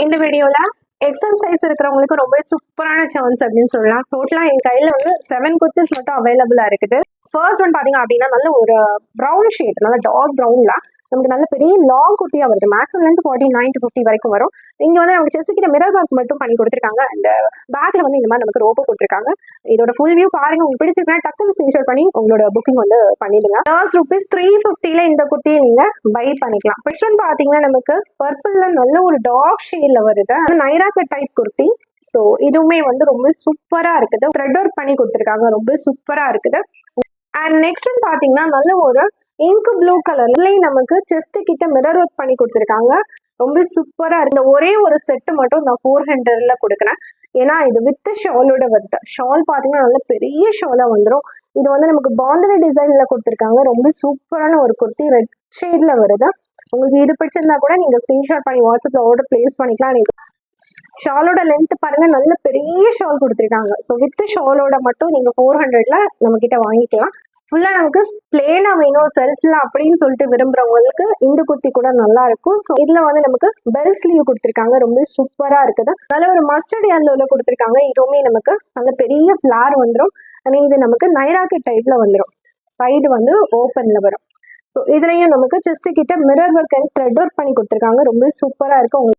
இந்த வீடியோல XL size இருக்கிறவங்களுக்கு ரொம்ப சூப்பரான சான்ஸ் அப்படின்னு சொல்லலாம். டோட்டலா என் கையில வந்து 7 குர்த்திஸ் மட்டும் அவைலபிளா இருக்குது. ஃபர்ஸ்ட் ஒன் பாத்தீங்க அப்படின்னா நல்ல ஒரு ப்ரௌன் ஷேட், நல்ல டார்க் ப்ரௌன்ல நமக்கு நல்ல பெரிய லாங் குர்த்தியா வருது. மேக்ஸிமம் லென்த் 49 to 50 வரைக்கும் வரும். இங்க வந்து நமக்கு செஸ்ட் கிட்ட மிரர் ஒர்க் மட்டும் பண்ணி கொடுத்துருக்காங்க. அந்த பேக்ல வந்து இந்த மாதிரி நமக்கு ரோப்பு கொடுத்துருக்காங்க. இதோட ஃபுல் வியூ பாருங்க. உங்களுக்கு பிடிச்சிருக்கா டக்குனு ஸ்கிரீன்ஷாட் பண்ணி உங்களோட புக்கிங் வந்து பண்ணிடுங்க. ₹3 350 இந்த குர்த்தியை நீங்க பை பண்ணிக்கலாம். நெக்ஸ்ட் ஒன் பாத்தீங்கன்னா நமக்கு பர்பிள்ல நல்ல ஒரு டார்க் ஷேட்ல வருது. Naira cut type kurti. So இதுவுமே வந்து ரொம்ப சூப்பரா இருக்குது. த்ரெட் ஒர்க் பண்ணி கொடுத்துருக்காங்க. ரொம்ப சூப்பரா இருக்குது. அண்ட் நெக்ஸ்ட் ஒன் பாத்தீங்கன்னா நல்ல ஒரு இங்க் ப்ளூ கலர்லயும் நமக்கு செஸ்ட் கிட்ட மிரர் ஒர்க் பண்ணி கொடுத்துருக்காங்க. ரொம்ப சூப்பரா இருக்கு. ஒரே ஒரு செட்டு மட்டும் நான் 400ல கொடுக்குறேன். ஏன்னா இது வித் ஷாலோட வருது. ஷால் பாத்தீங்கன்னா நல்ல பெரிய ஷாலா வந்துடும். இது வந்து நமக்கு பாந்தனி டிசைன்ல கொடுத்துருக்காங்க. ரொம்ப சூப்பரான ஒரு குர்த்தி ரெட் ஷேட்ல வருது. உங்களுக்கு இது பிடிச்சிருந்தா கூட நீங்க ஸ்கிரீன்ஷாட் பண்ணி வாட்ஸ்அப்ல ஆர்டர் பிளேஸ் பண்ணிக்கலாம். ஷாலோட லென்த் பாருங்க, நல்ல பெரிய ஷால் கொடுத்துருக்காங்க. ஸோ வித் ஷாலோட மட்டும் நீங்க 400ல நம்ம கிட்ட வாங்கிக்கலாம். ஃபுல்லா நமக்கு பிளேனா வேணும் செல்ஃப்ல அப்படின்னு சொல்லிட்டு விரும்புறவங்களுக்கு இந்த குர்த்தி கூட நல்லா இருக்கும். ஸோ இதுல வந்து நமக்கு பெல் ஸ்லீவ் கொடுத்துருக்காங்க. ரொம்ப சூப்பரா இருக்குது. நல்ல ஒரு மஸ்டர்ட் எல்லோல கொடுத்துருக்காங்க. இதுவுமே நமக்கு நல்ல பெரிய ஃபிளார் வந்துடும். இது நமக்கு நைராக்கு டைப்ல வந்துடும். சைடு வந்து ஓப்பன்ல வரும். ஸோ இதுலயும் நமக்கு செஸ்ட் கிட்ட mirror work and thread work பண்ணி கொடுத்துருக்காங்க. ரொம்ப சூப்பரா இருக்கும்.